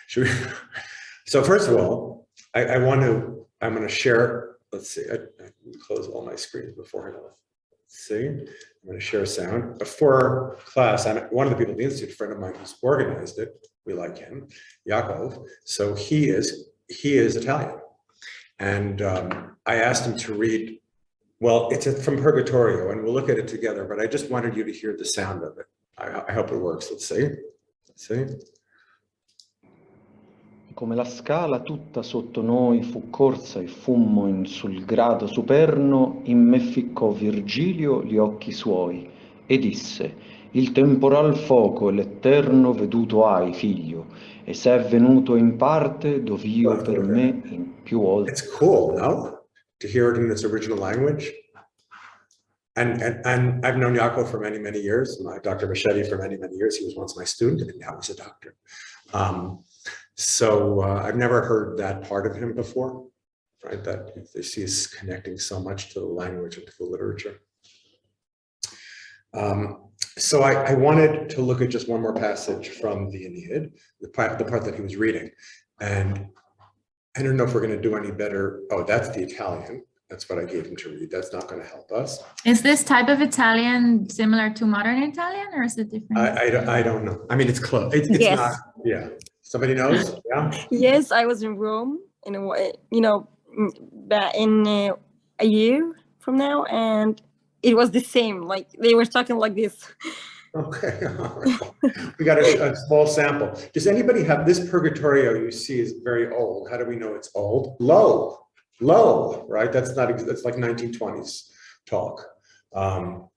Should we? So first of all, I'm going to share, let's see, I close all my screens beforehand. Let's see, I'm going to share a sound. Before class, one of the people at the Institute, a friend of mine who's organized it, we like him, Yaakov. So he is Italian. And I asked him to read, well, it's from Purgatorio, and we'll look at it together, but I just wanted you to hear the sound of it. I hope it works. Let's see. Let's see. Come la scala tutta sotto noi fu corsa e fummo in sul grado superno, in me ficcò Virgilio gli occhi suoi e disse: il temporal fuoco e l'eterno veduto hai, figlio, e se è venuto in parte dov'io per me in più oltre. It's cool, no? To hear it in its original language. And I've known Yaakov for many, many years, Dr. Mascetti for many, many years. He was once my student, and now he's a doctor. So I've never heard that part of him before, right? That he's connecting so much to the language and to the literature. So I wanted to look at just one more passage from the Aeneid, the part that he was reading. And I don't know if we're going to do any better. Oh, that's the Italian. That's what I gave him to read. That's not going to help us. Is this type of Italian similar to modern Italian, or is it different? I don't know. I mean, it's close. It's yes. Not. Yeah. Somebody knows? Yeah. Yes, I was in Rome in a way, in a year from now, and it was the same. Like they were talking like this. Okay. All right. We got a small sample. Does anybody have this Purgatorio? You see is very old. How do we know it's old? Low, right? That's like 1920s talk. I'm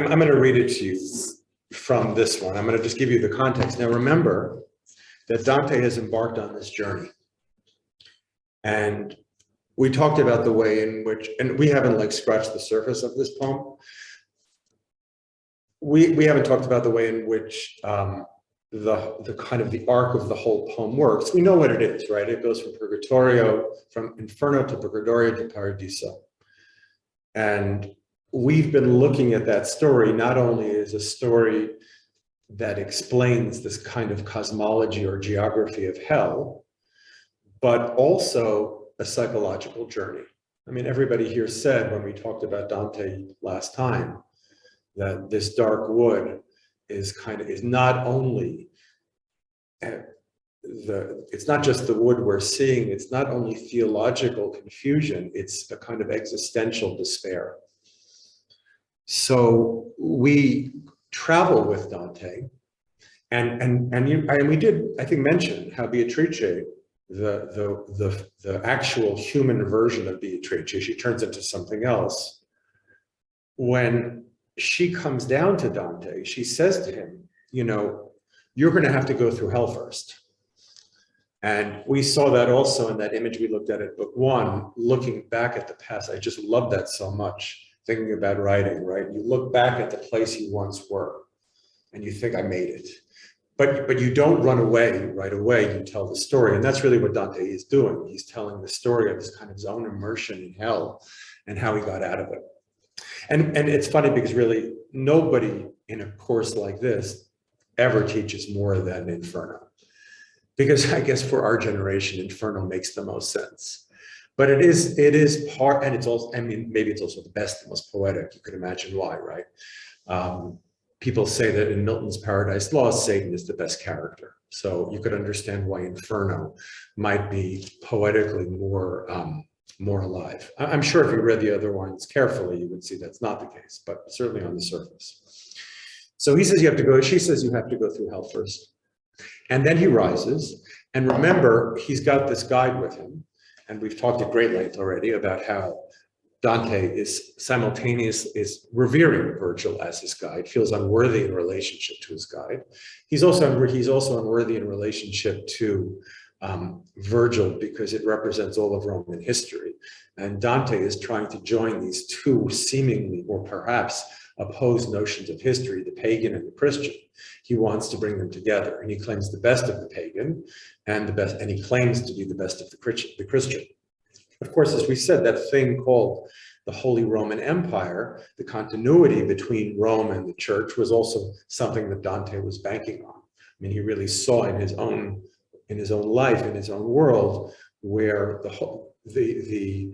going to read it to you from this one. I'm going to just give you the context. Now, remember that Dante has embarked on this journey. And we talked about the way in which, and we haven't like scratched the surface of this poem. We haven't talked about the way in which the kind of the arc of the whole poem works. We know what it is, right? It goes from Purgatorio, from Inferno to Purgatorio to Paradiso. And we've been looking at that story not only as a story that explains this kind of cosmology or geography of hell, but also a psychological journey. I mean, everybody here said when we talked about Dante last time, that this dark wood is not only it's not just the wood we're seeing, it's not only theological confusion, it's a kind of existential despair. So we travel with Dante, and we did, I think, mention how Beatrice, the actual human version of Beatrice, she turns into something else. When she comes down to Dante, she says to him, you're going to have to go through hell first. And we saw that also in that image we looked at book 1, looking back at the past. I just love that so much, thinking about writing, right? You look back at the place you once were and you think, I made it. But you don't run away right away, you tell the story. And that's really what Dante is doing. He's telling the story of his kind of his own immersion in hell and how he got out of it. And it's funny because really nobody in a course like this ever teaches more than Inferno. Because I guess for our generation, Inferno makes the most sense. But it is part, and it's also, I mean, maybe it's also the best, the most poetic. You could imagine why, right? People say that in Milton's Paradise Lost, Satan is the best character. So you could understand why Inferno might be poetically more alive. I'm sure if you read the other ones carefully, you would see that's not the case, but certainly on the surface. So he says she says you have to go through hell first. And then he rises. And remember, he's got this guide with him. And we've talked at great length already about how Dante is revering Virgil as his guide, feels unworthy in relationship to his guide. He's also unworthy in relationship to Virgil because it represents all of Roman history. And Dante is trying to join these two seemingly, or perhaps opposed notions of history, the pagan and the Christian. He wants to bring them together, and he claims the best of the pagan and he claims to be the best of the Christian. Of course, as we said, that thing called the Holy Roman Empire, the continuity between Rome and the church was also something that Dante was banking on. I mean, he really saw in his own life, in his own world, where the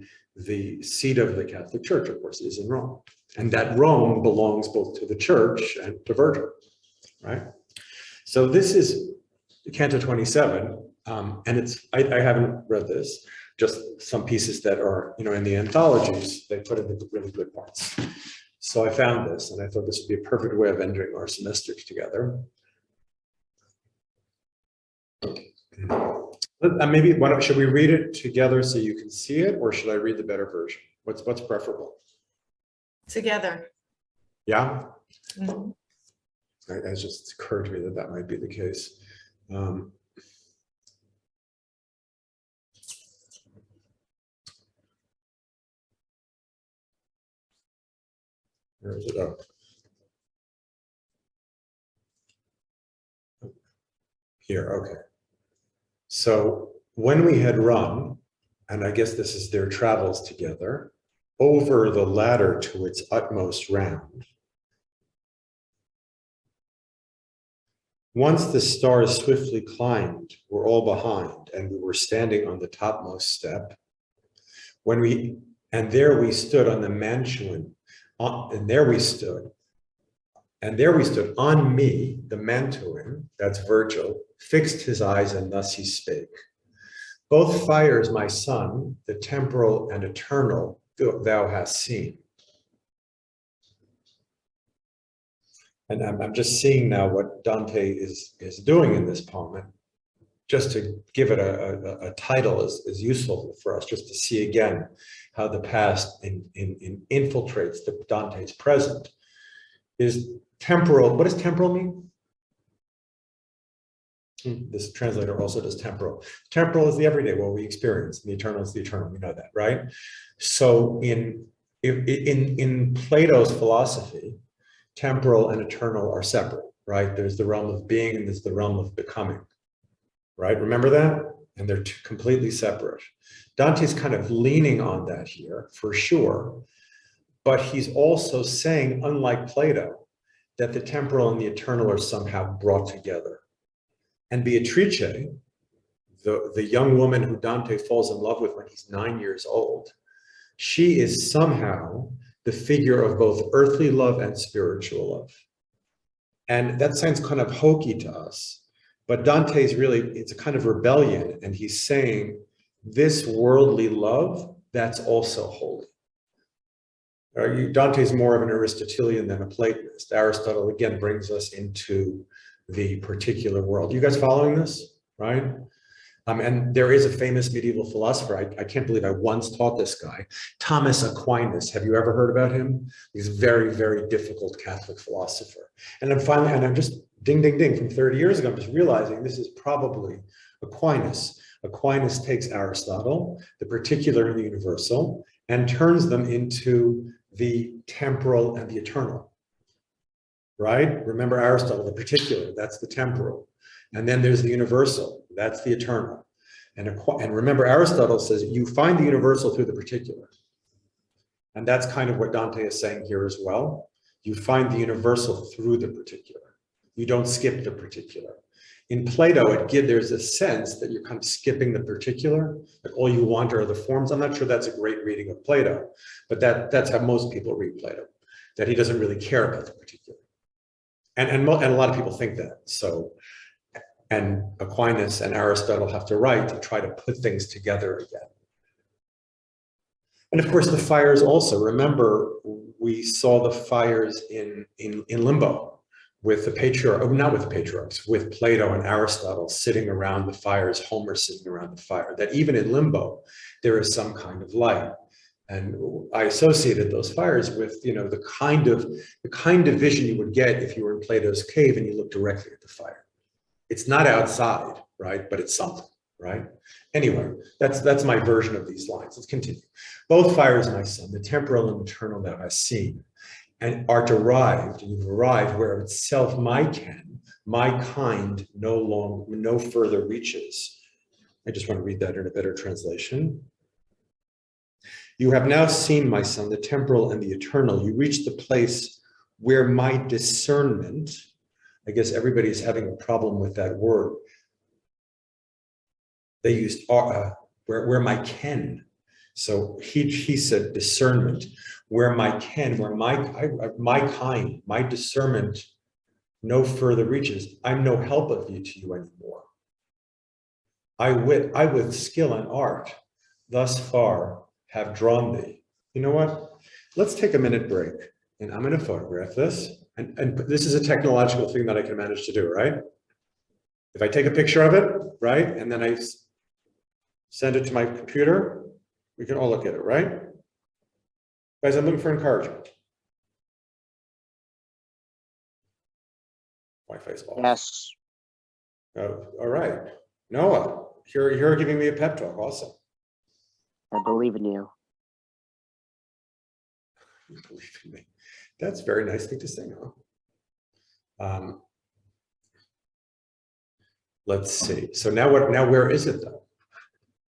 seat of the Catholic Church, of course, is in Rome. And that Rome belongs both to the church and to Virgil, right? So this is Canto 27, and I haven't read this, just some pieces that are, in the anthologies, they put in the really good parts. So I found this, and I thought this would be a perfect way of ending our semester together. Maybe, should we read it together so you can see it, or should I read the better version? What's preferable? Together. Yeah? Mm-hmm. It just occurred to me that might be the case. Where is it? Oh. Here, okay. So when we had run, and I guess this is their travels together, over the ladder to its utmost round, once the stars swiftly climbed, we're all behind, and we were standing on the topmost step. And there we stood on the Mantuan, and there we stood on me, the Mantuan, that's Virgil, fixed his eyes, and thus he spake. Both fires, my son, the temporal and eternal, thou hast seen. And I'm just seeing now what Dante is doing in this poem. And just to give it a title is useful for us, just to see again how the past infiltrates Dante's present. Is temporal, what does temporal mean? This translator also does temporal. Temporal is the everyday, what we experience, and the eternal is the eternal, we know that, right? So in Plato's philosophy, temporal and eternal are separate, right? There's the realm of being and there's the realm of becoming, right? Remember that? And they're completely separate. Dante's kind of leaning on that here, for sure, but he's also saying, unlike Plato, that the temporal and the eternal are somehow brought together. And Beatrice, the young woman who Dante falls in love with when he's 9 years old, she is somehow the figure of both earthly love and spiritual love. And that sounds kind of hokey to us, but Dante's really, it's a kind of rebellion, and he's saying this worldly love, that's also holy. Dante's more of an Aristotelian than a Platonist. Aristotle, again, brings us into the particular world. You guys following this, right? And there is a famous medieval philosopher, I can't believe I once taught this guy, Thomas Aquinas. Have you ever heard about him? He's a very, very difficult Catholic philosopher. And I'm just ding, ding, ding, from 30 years ago, I'm just realizing this is probably Aquinas. Aquinas takes Aristotle, the particular and the universal, and turns them into the temporal and the eternal, right? Remember Aristotle, the particular, that's the temporal. And then there's the universal, that's the eternal. And remember, Aristotle says you find the universal through the particular. And that's kind of what Dante is saying here as well. You find the universal through the particular. You don't skip the particular. In Plato, there's a sense that you're kind of skipping the particular, like all you want are the forms. I'm not sure that's a great reading of Plato, but that's how most people read Plato, that he doesn't really care about the particular. And a lot of people think that. So, and Aquinas and Aristotle have to write to try to put things together again. And of course, the fires also. Remember, we saw the fires in limbo with the patriarch, not with the patriarchs, with Plato and Aristotle sitting around the fires, Homer sitting around the fire, that even in limbo, there is some kind of light. And I associated those fires with, the kind of vision you would get if you were in Plato's cave and you looked directly at the fire. It's not outside, right? But it's something, right? Anyway, that's my version of these lines. Let's continue. Both fires, my son, the temporal and eternal thou hast seen, and art arrived, and you've arrived where of itself my kind no further reaches. I just want to read that in a better translation. You have now seen, my son, the temporal and the eternal. You reach the place where my discernment, I guess everybody's having a problem with that word. They used where my ken. So he said discernment, where my ken, where my kind, my discernment no further reaches. I'm no help of you to you anymore. I with skill and art thus far have drawn thee. You know what? Let's take a minute break, and I'm going to photograph this. And this is a technological thing that I can manage to do, right? If I take a picture of it, right, and then I send it to my computer, we can all look at it, right? Guys, I'm looking for encouragement. Wi-Fi's off. Yes. Oh, all right. Noah, you're giving me a pep talk. Awesome. I believe in you. You believe in me. That's a very nice thing to say, huh? Let's see. So now what? Now where is it though?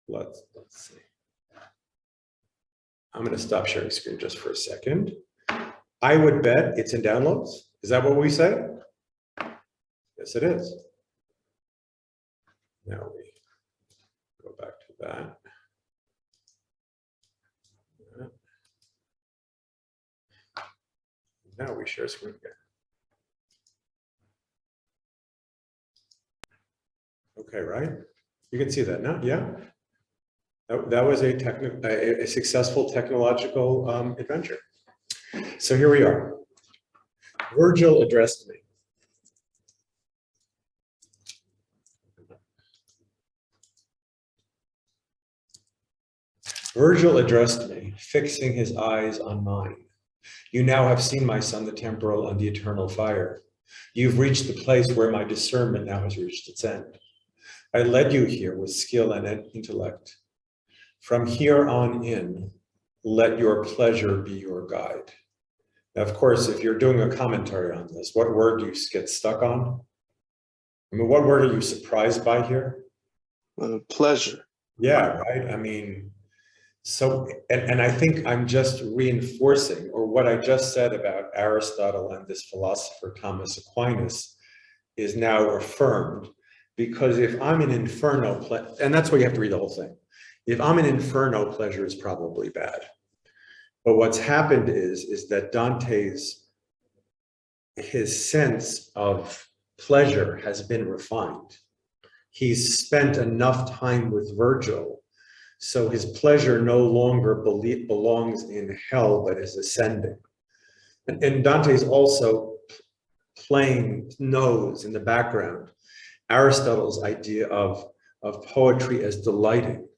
Let's see. I'm going to stop sharing screen just for a second. I would bet it's in downloads. Is that what we say? Yes, it is. Now we go back to that. Now we share screen again. Okay, right? You can see that now, yeah? That was a successful technological adventure. So here we are. Virgil addressed me. Virgil addressed me, fixing his eyes on mine. You now have seen, my son, the temporal and the eternal fire. You've reached the place where my discernment now has reached its end. I led you here with skill and intellect. From here on in, let your pleasure be your guide. Now, of course, if you're doing a commentary on this, what word do you get stuck on? I mean, what word are you surprised by here? Pleasure. Yeah, right. I mean, so, and I think I'm just reinforcing, or what I just said about Aristotle and this philosopher Thomas Aquinas is now affirmed, because if I'm an inferno, and that's why you have to read the whole thing. If I'm an inferno, pleasure is probably bad. But what's happened is that Dante's, his sense of pleasure has been refined. He's spent enough time with Virgil, so his pleasure no longer belongs in hell, but is ascending. And Dante's also playing knows in the background Aristotle's idea of poetry as delighting,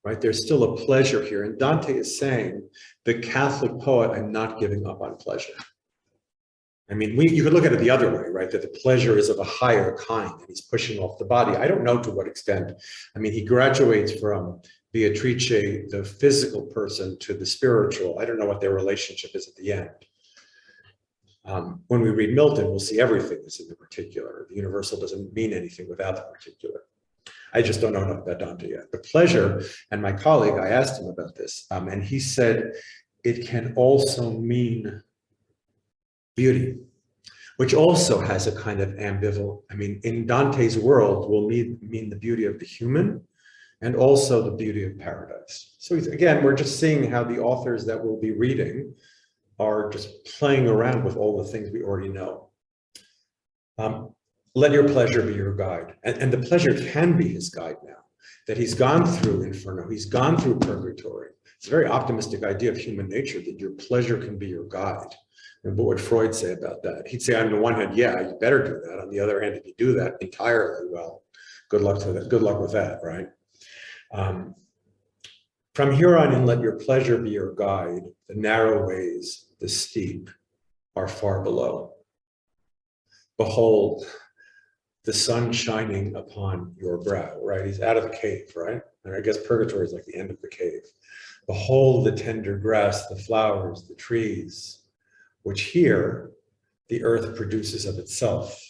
right? There's still a pleasure here. And Dante is saying, the Catholic poet, I'm not giving up on pleasure. I mean, you could look at it the other way, right? That the pleasure is of a higher kind and he's pushing off the body. I don't know to what extent. I mean, he graduates from Beatrice, the physical person, to the spiritual. I don't know what their relationship is at the end. When we read Milton, we'll see everything is in the particular. The universal doesn't mean anything without the particular. I just don't know enough about Dante yet. But pleasure, and my colleague, I asked him about this, and he said it can also mean beauty, which also has a kind of ambivalent, I mean, in Dante's world will mean the beauty of the human and also the beauty of paradise. So again, we're just seeing how the authors that we'll be reading are just playing around with all the things we already know. Let your pleasure be your guide. And the pleasure can be his guide now, that he's gone through Inferno, he's gone through Purgatory. It's a very optimistic idea of human nature that your pleasure can be your guide. And what would Freud say about that? He'd say, on the one hand, yeah, you better do that. On the other hand, if you do that entirely, well, good luck to that. Good luck with that, right? From here on in, let your pleasure be your guide. The narrow ways, the steep, are far below. Behold, the sun shining upon your brow, right? He's out of the cave, right? And I guess Purgatory is like the end of the cave. Behold the tender grass, the flowers, the trees, which here the earth produces of itself.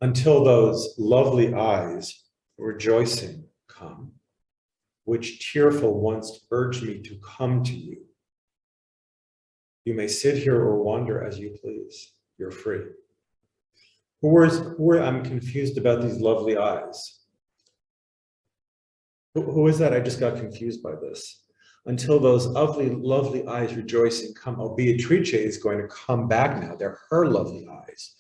Until those lovely eyes rejoicing come, which tearful once urged me to come to you. You may sit here or wander as you please. You're free. I'm confused about these lovely eyes. Who is that? I just got confused by this. Until those lovely eyes rejoicing come. Oh, Beatrice is going to come back now. They're her lovely eyes,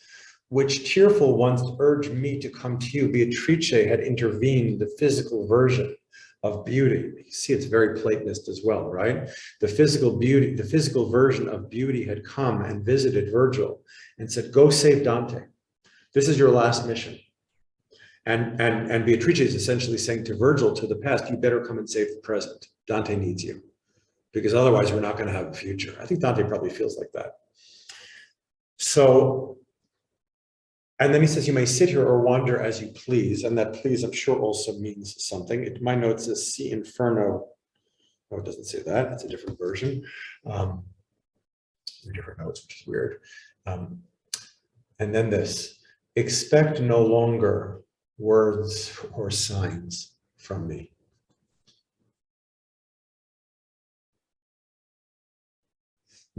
which tearful once urged me to come to you. Beatrice had intervened, the physical version of beauty. You see, it's very Platonist as well, right? The physical beauty, the physical version of beauty had come and visited Virgil and said, go save Dante. This is your last mission. And Beatrice is essentially saying to Virgil, to the past, you better come and save the present. Dante needs you, because otherwise we're not going to have a future. I think Dante probably feels like that. So, and then he says, you may sit here or wander as you please. And that please, I'm sure, also means something. My note says, si inferno. No, it doesn't say that. It's a different version. Different notes, which is weird. And then this, expect no longer words or signs from me.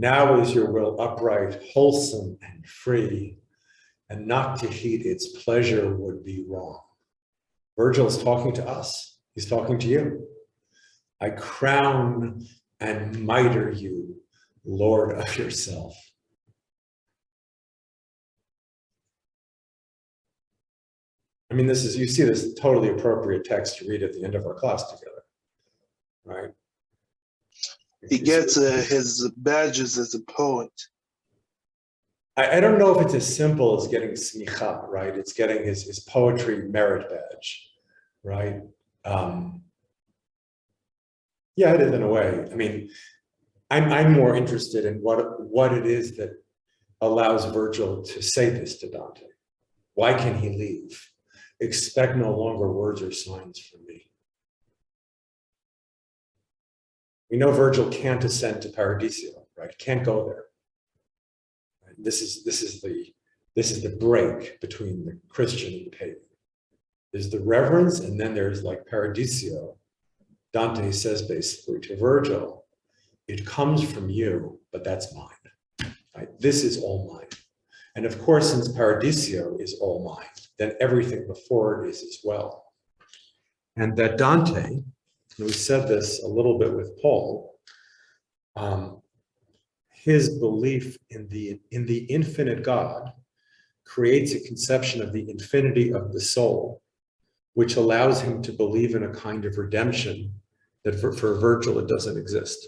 Now is your will upright, wholesome, and free, and not to heed its pleasure would be wrong. Virgil is talking to us. He's talking to you. I crown and mitre you, Lord of yourself. I mean, this is, you see this totally appropriate text to read at the end of our class together, right? He gets his badges as a poet. I don't know if it's as simple as getting smicha, right? It's getting his poetry merit badge, right? Yeah, it is in a way. I mean, I'm more interested in what it is that allows Virgil to say this to Dante. Why can he leave? Expect no longer words or signs from me. We know Virgil can't ascend to Paradiso, right? Can't go there. This is the break between the Christian and the pagan. There's the reverence, and then there's like Paradiso. Dante says basically to Virgil, it comes from you, but that's mine. Right? This is all mine. And of course, since Paradiso is all mine, then everything before it is as well. And that Dante, and we said this a little bit with Paul, his belief in the infinite God creates a conception of the infinity of the soul, which allows him to believe in a kind of redemption that for Virgil, it doesn't exist.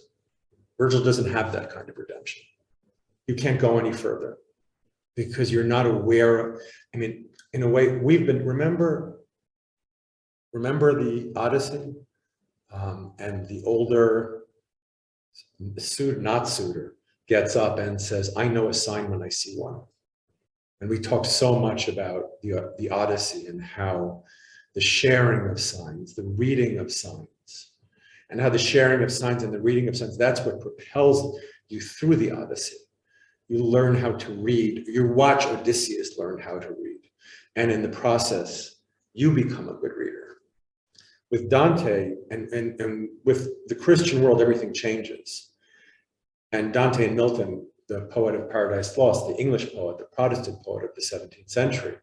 Virgil doesn't have that kind of redemption. You can't go any further because you're not aware. I mean, in a way, we've been, remember the Odyssey and the older suitor gets up and says, I know a sign when I see one. And we talked so much about the Odyssey and how the sharing of signs, the reading of signs, and how the sharing of signs and the reading of signs, that's what propels you through the Odyssey. You learn how to read. You watch Odysseus learn how to read. And in the process, you become a good reader. With Dante and with the Christian world, everything changes. And Dante and Milton, the poet of Paradise Lost, the English poet, the Protestant poet of the 17th century,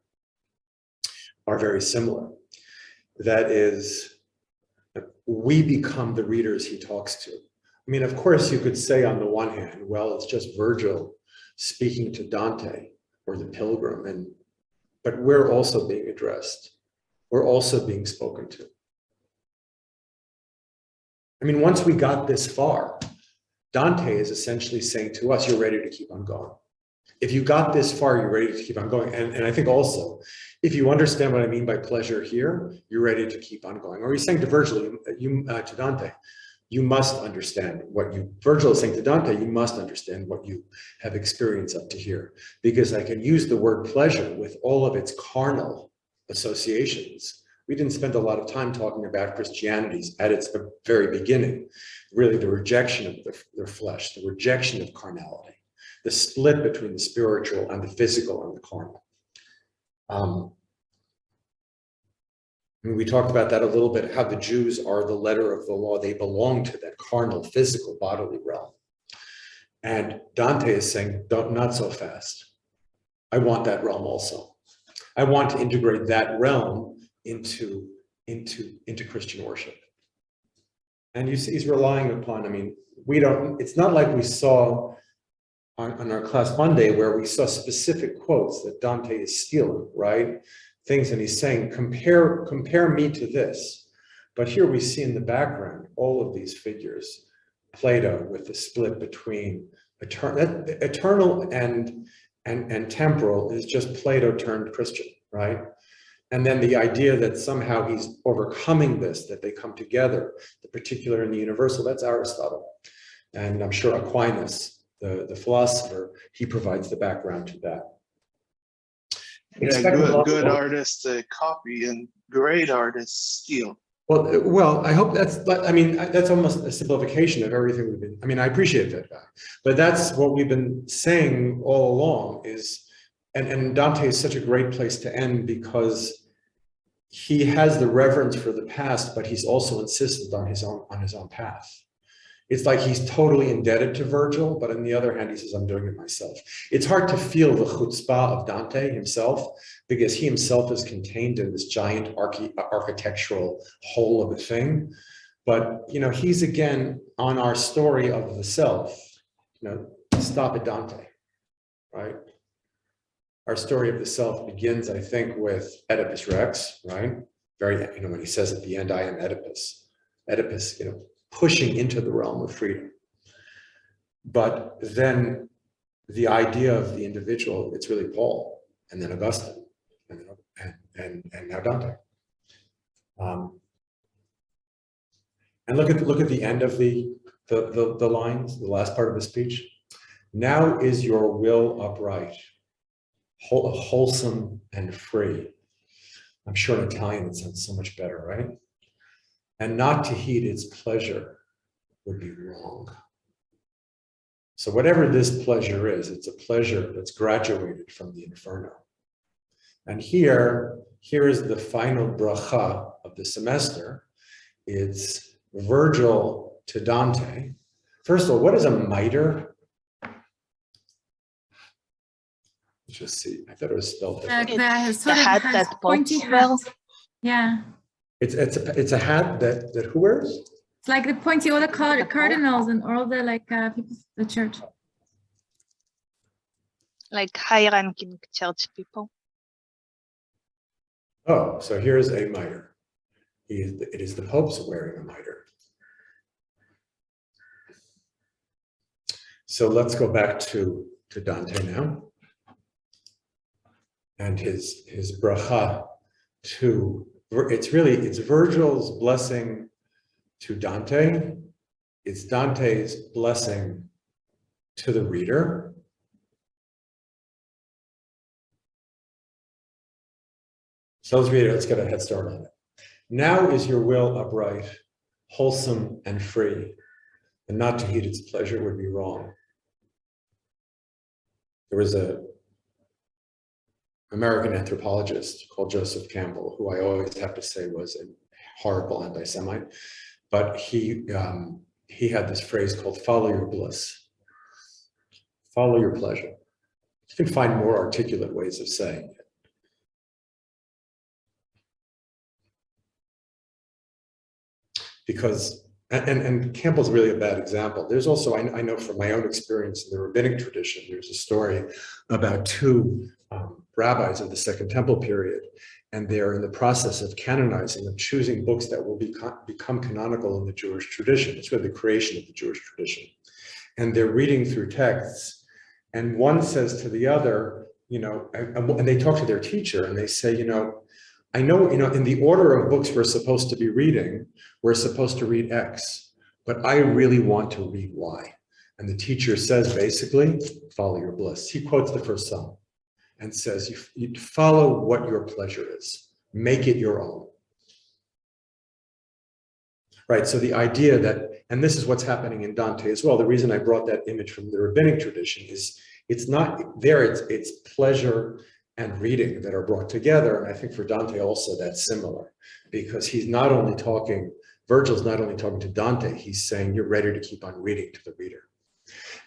are very similar. That is, we become the readers he talks to. I mean, of course, you could say on the one hand, well, it's just Virgil speaking to Dante or the pilgrim, but we're also being addressed. We're also being spoken to. I mean, once we got this far, Dante is essentially saying to us, you're ready to keep on going. If you got this far, you're ready to keep on going. And I think also, if you understand what I mean by pleasure here, you're ready to keep on going. Or he's saying to Virgil, to Dante, you must understand Virgil is saying to Dante, you must understand what you have experienced up to here. Because I can use the word pleasure with all of its carnal associations. We didn't spend a lot of time talking about Christianity at its very beginning. Really the rejection of their flesh, the rejection of carnality, the split between the spiritual and the physical and the carnal. I And we talked about that a little bit, how the Jews are the letter of the law. They belong to that carnal, physical, bodily realm. And Dante is saying, not so fast. I want that realm also. I want to integrate that realm into Christian worship. And you see, he's relying upon, I mean, it's not like we saw on our class Monday where we saw specific quotes that Dante is stealing, right? Things, and he's saying, compare me to this. But here we see in the background all of these figures. Plato with the split between eternal and temporal is just Plato turned Christian, right? And then the idea that somehow he's overcoming this, that they come together, the particular and the universal, that's Aristotle. And I'm sure Aquinas, the philosopher, he provides the background to that. Yeah, good artists copy and great artists steal. Well, I hope that's almost a simplification of everything we've been, I appreciate that guy, but that's what we've been saying all along is, and Dante is such a great place to end because he has the reverence for the past, but he's also insistent on his own path. It's like he's totally indebted to Virgil, but on the other hand, he says, I'm doing it myself. It's hard to feel the chutzpah of Dante himself, because he himself is contained in this giant architectural whole of a thing. But, he's again on our story of the self, stop at Dante, right? Our story of the self begins, I think, with Oedipus Rex, right? When he says at the end, I am Oedipus. Oedipus, pushing into the realm of freedom. But then the idea of the individual, it's really Paul, and then Augustine, and now Dante. And look at the end of the lines, the last part of the speech. Now is your will upright, wholesome and free. I'm sure in Italian it sounds so much better, right? And not to heed its pleasure would be wrong. So whatever this pleasure is, it's a pleasure that's graduated from the inferno. And here is the final bracha of the semester. It's Virgil to Dante. First of all, what is a mitre? Let's just see. I thought it was spelled differently. The hat that pointy hat. Yeah. It's a hat that who wears? It's like the pointy, all the cardinals and all the people, the church. Like high-ranking church people. Oh, so here's a mitre. It is the Pope's wearing a mitre. So let's go back to Dante now. And his bracha to, it's Virgil's blessing to Dante. It's Dante's blessing to the reader. So let's read it. Let's get a head start on it. Now is your will upright, wholesome and free, and not to heed its pleasure would be wrong. There was an American anthropologist called Joseph Campbell, who I always have to say was a horrible anti-Semite, but he had this phrase called "follow your bliss," follow your pleasure. You can find more articulate ways of saying it. Because, and Campbell's really a bad example. There's also, I know from my own experience in the rabbinic tradition, there's a story about two rabbis of the Second Temple period, and they're in the process of canonizing, of choosing books that will become canonical in the Jewish tradition. It's really the creation of the Jewish tradition. And they're reading through texts, and one says to the other, and they talk to their teacher, and they say, I know, in the order of books we're supposed to be reading, we're supposed to read X, but I really want to read Y. And the teacher says, basically, follow your bliss. He quotes the first psalm and says, you follow what your pleasure is, make it your own. Right, so the idea that, and this is what's happening in Dante as well, the reason I brought that image from the rabbinic tradition is it's not there, it's pleasure and reading that are brought together. And I think for Dante also that's similar. because he's not only talking, Virgil's not only talking to Dante, he's saying you're ready to keep on reading to the reader.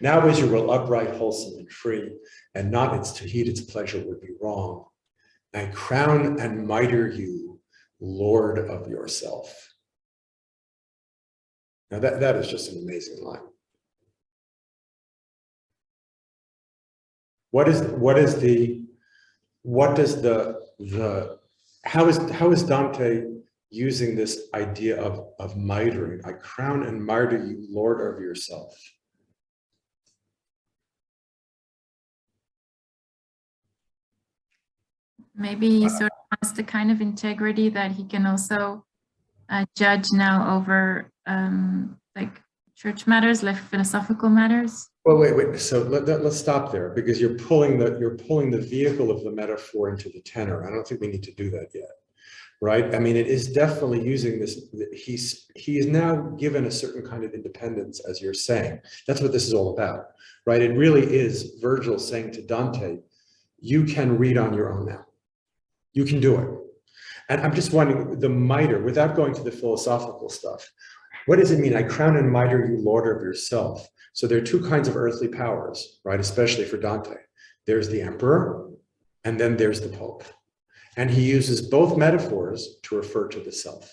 Now is your will upright, wholesome, and free, and not its to heed its pleasure would be wrong. I crown and mitre you, Lord of yourself. Now that is just an amazing line. How is Dante using this idea of mitering? I crown and mitre you, Lord of yourself. Maybe he sort of has the kind of integrity that he can also judge now over like church matters, like philosophical matters. Well, wait. So let's stop there, because you're pulling the vehicle of the metaphor into the tenor. I don't think we need to do that yet, right? I mean, it is definitely using this. He is now given a certain kind of independence, as you're saying. That's what this is all about, right? It really is Virgil saying to Dante, "You can read on your own now. You can do it." And I'm just wondering, the mitre, without going to the philosophical stuff, what does it mean? I crown and mitre you, Lord of yourself. So there are two kinds of earthly powers, right? Especially for Dante. There's the emperor, and then there's the pope. And he uses both metaphors to refer to the self.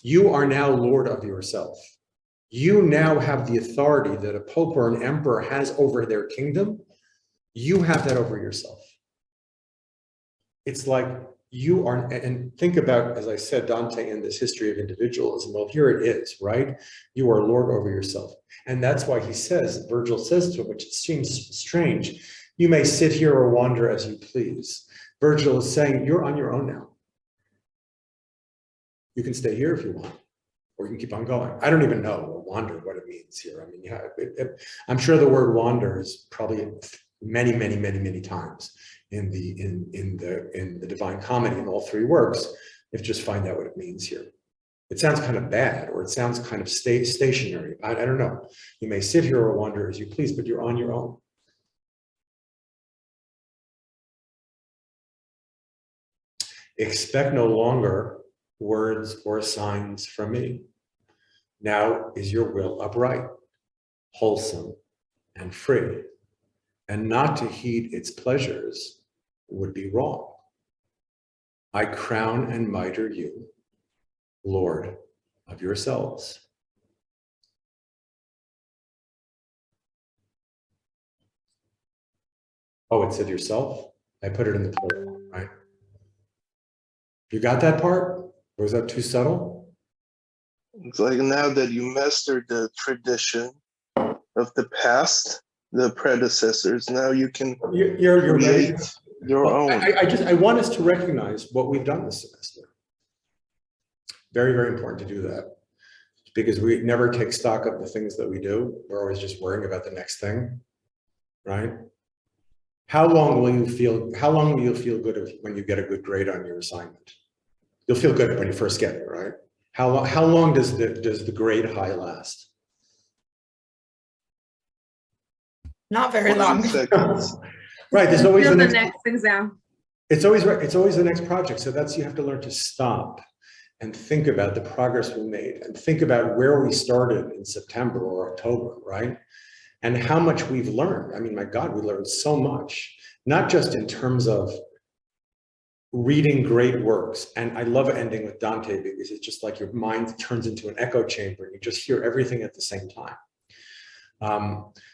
You are now Lord of yourself. You now have the authority that a pope or an emperor has over their kingdom. You have that over yourself. It's like you are, and think about, as I said, Dante in this history of individualism. Well, here it is, right? You are Lord over yourself. And that's why he says, Virgil says to him, which seems strange, you may sit here or wander as you please. Virgil is saying, you're on your own now. You can stay here if you want, or you can keep on going. I don't even know wander what it means here. I mean, yeah, I'm sure the word wander is probably many times in the Divine Comedy in all three works, if just find out what it means here. It sounds kind of bad, or it sounds kind of stationary. I don't know. You may sit here or wander as you please, but you're on your own. Expect no longer words or signs from me. Now is your will upright, wholesome, and free, and not to heed its pleasures would be wrong. I crown and mitre you, Lord of yourselves. Oh, it said yourself? I put it in the plural, right? You got that part? Or was that too subtle? It's like now that you mastered the tradition of the past, the predecessors, now you can you're create your own. I want us to recognize what we've done this semester. Very, very important to do that, because we never take stock of the things that we do. We're always just worrying about the next thing, right? How long will you feel good when you get a good grade on your assignment? You'll feel good when you first get it, right? How long does the grade high last? Not very long. Right, there's always the next exam. It's always the next project. So you have to learn to stop and think about the progress we made, and think about where we started in September or October, right? And how much we've learned. I mean, my God, we learned so much, not just in terms of reading great works. And I love ending with Dante, because it's just like your mind turns into an echo chamber and you just hear everything at the same time.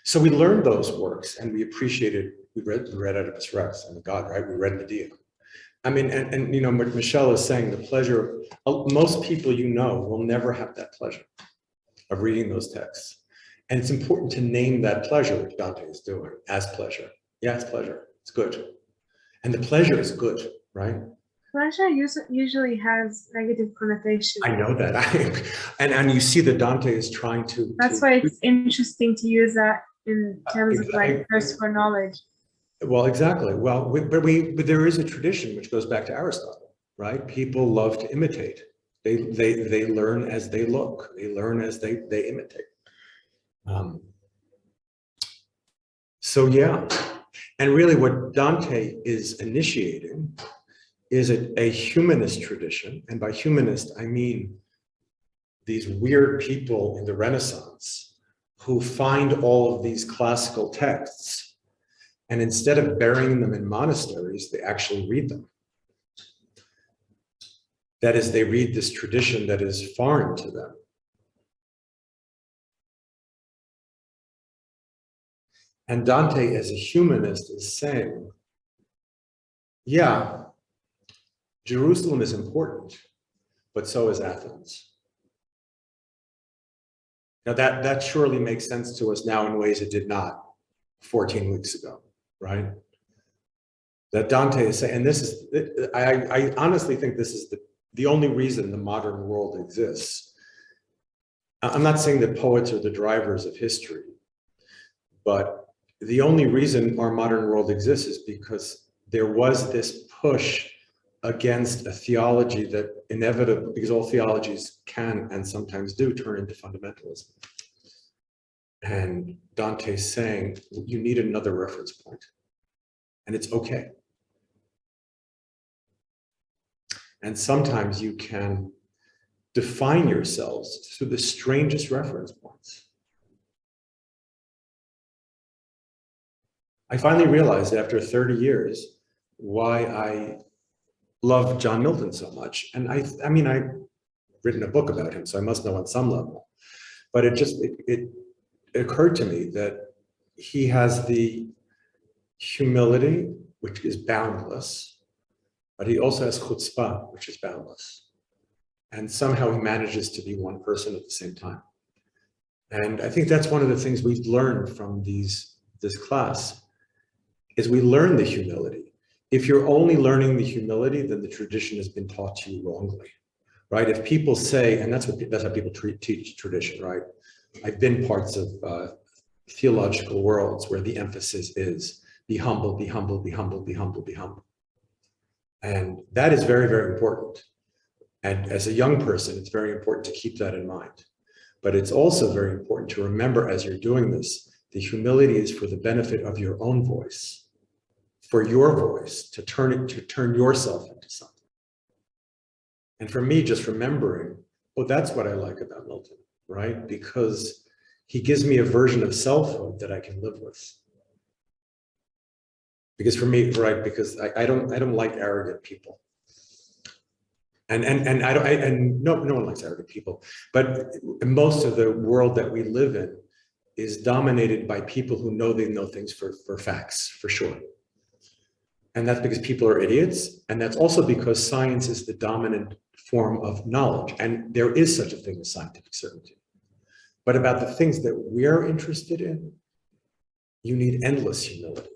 So we learned those works and we appreciated, we read Oedipus Rex, and God, right? We read Medea. I mean, and you know, what Michelle is saying, the pleasure, most people you know will never have that pleasure of reading those texts. And it's important to name that pleasure, which Dante is doing, as pleasure. Yeah, it's pleasure. It's good. And the pleasure is good, right? Pleasure usually has negative connotation. I know that. And you see that Dante is trying to... That's why it's interesting to use that in terms of like thirst for knowledge. Well, exactly. Well, but there is a tradition which goes back to Aristotle, right? People love to imitate. They learn as they look. They learn as they imitate. So yeah, and really what Dante is initiating is a humanist tradition. And by humanist, I mean these weird people in the Renaissance who find all of these classical texts, and instead of burying them in monasteries, they actually read them. That is, they read this tradition that is foreign to them. And Dante, as a humanist, is saying, yeah, Jerusalem is important, but so is Athens. Now that surely makes sense to us now in ways it did not 14 weeks ago, right? That Dante is saying, and this is, I honestly think this is the only reason the modern world exists. I'm not saying that poets are the drivers of history, but the only reason our modern world exists is because there was this push against a theology that inevitably, because all theologies can and sometimes do turn into fundamentalism. And Dante's saying, you need another reference point, and it's okay. And sometimes you can define yourselves through the strangest reference points. I finally realized after 30 years why I love John Milton so much. And I mean, I've written a book about him, so I must know on some level. But it occurred to me that he has the humility, which is boundless, but he also has chutzpah, which is boundless. And somehow he manages to be one person at the same time. And I think that's one of the things we've learned from this class, is we learn the humility. If you're only learning the humility, then the tradition has been taught to you wrongly, right? If people say, and that's how people teach tradition, right? I've been parts of theological worlds where the emphasis is be humble, be humble, be humble, be humble, be humble. And that is very, very important. And as a young person, it's very important to keep that in mind. But it's also very important to remember as you're doing this, the humility is for the benefit of your own voice, for your voice, to turn yourself into something. And for me, just remembering, oh, that's what I like about Milton, right? Because he gives me a version of selfhood that I can live with. Because for me, right, because I don't like arrogant people. And no one likes arrogant people, but most of the world that we live in is dominated by people who know they know things for facts, for sure. And that's because people are idiots. And that's also because science is the dominant form of knowledge. And there is such a thing as scientific certainty. But about the things that we're interested in, you need endless humility.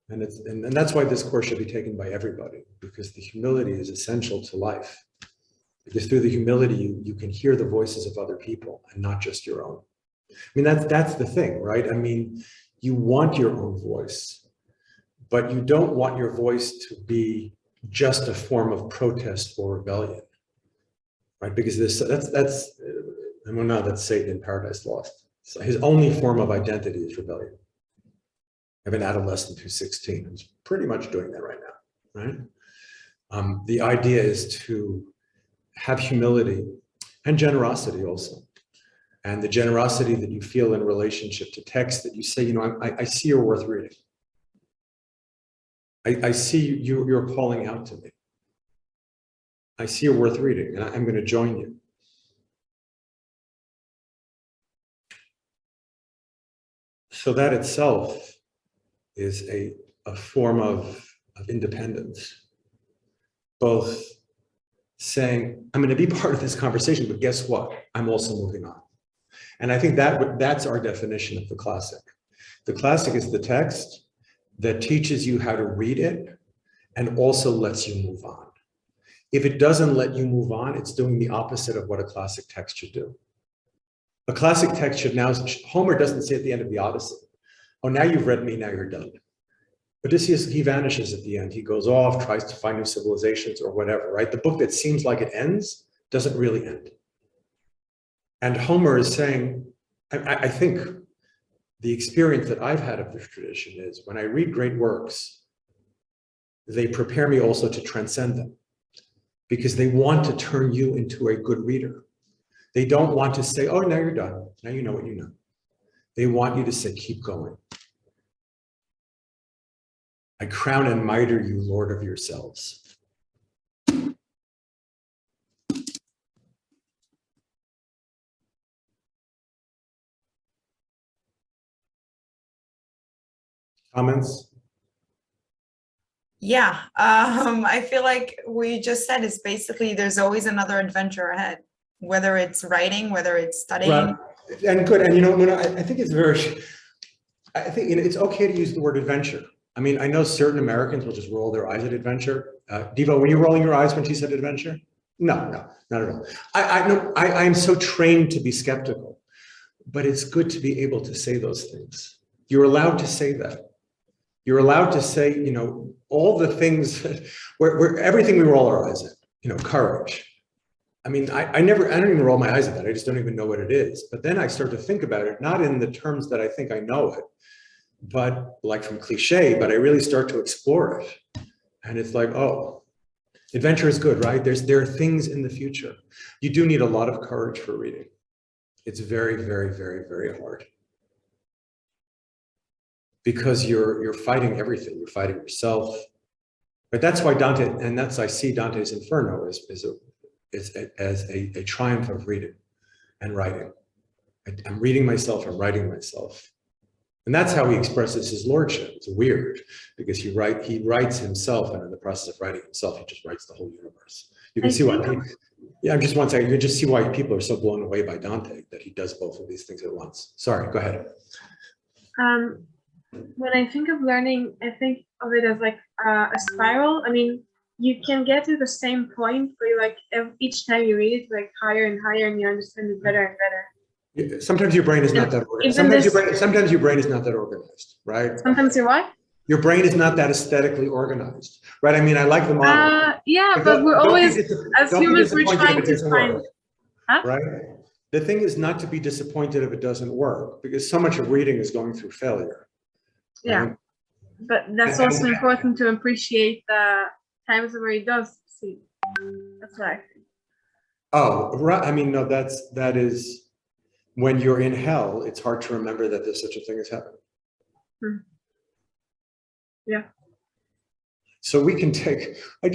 And that's why this course should be taken by everybody, because the humility is essential to life. Because through the humility, you can hear the voices of other people and not just your own. I mean, that's the thing, right? I mean, you want your own voice, but you don't want your voice to be just a form of protest or rebellion, right? Because that's Satan in Paradise Lost. So his only form of identity is rebellion. I have an adolescent who's 16, who's pretty much doing that right now, right? The idea is to have humility and generosity also. And the generosity that you feel in relationship to text, that you say, you know, I see you're worth reading. I see you're calling out to me. I see you're worth reading, and I'm going to join you. So that itself is a form of independence, both saying, I'm going to be part of this conversation, but guess what? I'm also moving on. And I think that's our definition of the classic. The classic is the text that teaches you how to read it and also lets you move on. If it doesn't let you move on, it's doing the opposite of what a classic text should do. A classic text should now, Homer doesn't say at the end of the Odyssey, oh, now you've read me, now you're done. Odysseus, he vanishes at the end. He goes off, tries to find new civilizations or whatever, right? The book that seems like it ends doesn't really end. And Homer is saying, I think the experience that I've had of this tradition is when I read great works, they prepare me also to transcend them, because they want to turn you into a good reader. They don't want to say, oh, now you're done. Now you know what you know. They want you to say, keep going. I crown and mitre you, Lord of yourselves. Comments? Yeah, I feel like we just said it's basically there's always another adventure ahead, whether it's writing, whether it's studying. Right. And good. And you know, I think it's very, I think it's okay to use the word adventure. I mean, I know certain Americans will just roll their eyes at adventure. Devo, were you rolling your eyes when she said adventure? No, not at all. I am so trained to be skeptical, but it's good to be able to say those things. You're allowed to say that. You're allowed to say, you know, all the things where everything we roll our eyes at, you know, courage. I mean, I don't even roll my eyes at that. I just don't even know what it is. But then I start to think about it, not in the terms that I think I know it, but like from cliche, but I really start to explore it. And it's like, oh, adventure is good, right? There are things in the future. You do need a lot of courage for reading. It's very, very, very, very hard. Because you're fighting everything. You're fighting yourself. But that's why Dante, and that's I see Dante's Inferno as a triumph of reading and writing. I'm reading myself, I'm writing myself. And that's how he expresses his lordship. It's weird because he writes himself, and in the process of writing himself, he just writes the whole universe. You can see why. Yeah, just one second. You can just see why people are so blown away by Dante, that he does both of these things at once. Sorry, go ahead. When I think of learning, I think of it as like a spiral. I mean, you can get to the same point where like each time you read it, like higher and higher, and you understand it better and better. Sometimes your brain is not that organized. Sometimes your brain is not that organized, right? Sometimes your what? Your brain is not that aesthetically organized, right? I mean, I like the model. Yeah, but we're always, as humans, we're trying to find. Huh? Right? The thing is not to be disappointed if it doesn't work, because so much of reading is going through failure. Yeah, right? but that's also important to appreciate the times where it does succeed. That's what I think. Oh, right. I mean, no, that is when you're in hell, it's hard to remember that there's such a thing as heaven. Yeah. So we can take, I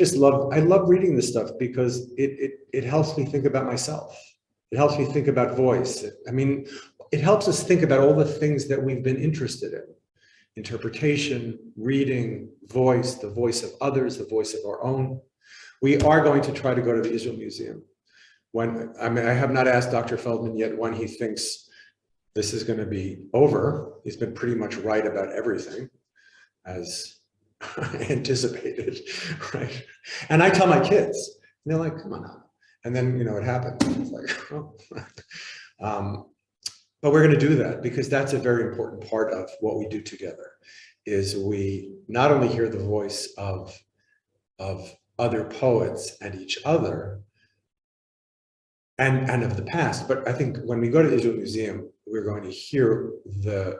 love reading this stuff because it helps me think about myself. It helps me think about voice. It helps us think about all the things that we've been interested in. Interpretation, reading, voice, the voice of others, the voice of our own. We are going to try to go to the Israel Museum. I have not asked Dr. Feldman yet when he thinks this is going to be over. He's been pretty much right about everything, as anticipated, right? And I tell my kids, and they're like, come on now. And then, it happens. It's like, oh. But we're going to do that because that's a very important part of what we do together, is we not only hear the voice of other poets and each other and of the past, but I think when we go to the Israel Museum, we're going to hear the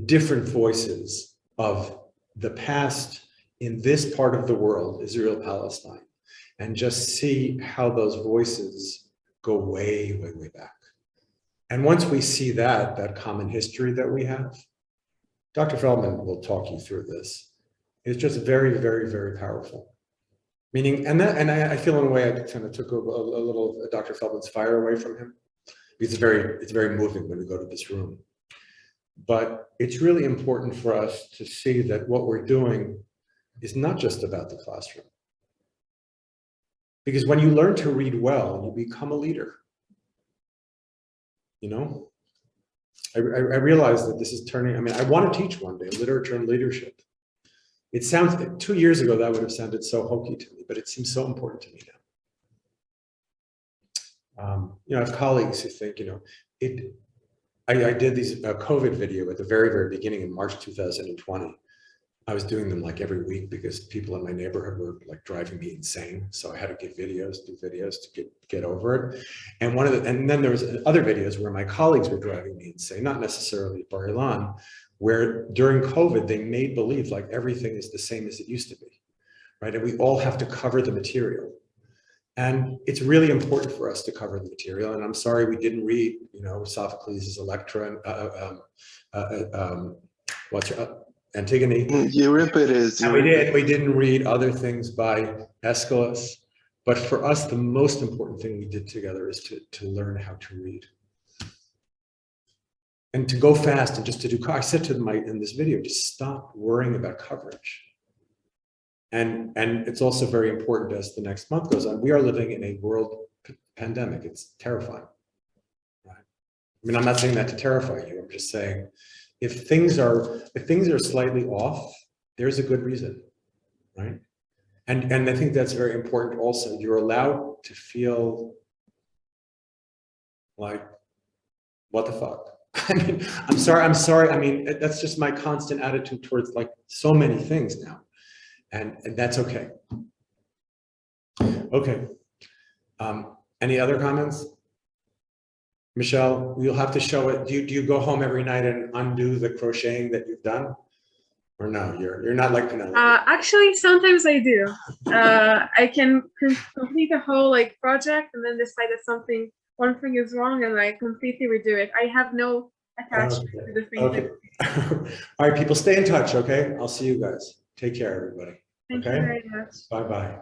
different voices of the past in this part of the world, Israel, Palestine, and just see how those voices go way, way, way back. And once we see that common history that we have, Dr. Feldman will talk you through this. It's just very, very, very powerful. Meaning, and I feel in a way I kind of took a little of Dr. Feldman's fire away from him. It's very moving when we go to this room. But it's really important for us to see that what we're doing is not just about the classroom. Because when you learn to read well, you become a leader. I realize that this is turning, I want to teach one day, literature and leadership. It sounds, 2 years ago, that would have sounded so hokey to me, but it seems so important to me now. I have colleagues who think, I did these COVID video at the very, very beginning in March 2020. I was doing them like every week because people in my neighborhood were like driving me insane. So I had to do videos to get over it. And then there was other videos where my colleagues were driving me insane, not necessarily Bar Ilan, where during COVID, they made believe like everything is the same as it used to be. right? And we all have to cover the material. And it's really important for us to cover the material. And I'm sorry we didn't read, you know, Sophocles' Electra, what's her, Antigone. Euripides. And we didn't read other things by Aeschylus. But for us, the most important thing we did together is to learn how to read. And to go fast and just to do, I said to them in this video, just stop worrying about coverage. And it's also very important as the next month goes on, we are living in a world pandemic. It's terrifying, right? I mean, I'm not saying that to terrify you. I'm just saying if things are slightly off, there's a good reason, right? And I think that's very important also. You're allowed to feel like, what the fuck? I mean, I'm sorry. I mean, that's just my constant attitude towards like so many things now. And that's okay. Okay. Any other comments? Michelle, you'll have to show it. Do you go home every night and undo the crocheting that you've done? Or no, you're not like Penelope. Actually, sometimes I do. I can complete a whole like project and then decide that one thing is wrong and I completely redo it. I have no attachment to the things. Okay. All right, people, stay in touch, okay? I'll see you guys. Take care, everybody. Thank you very much. Bye-bye.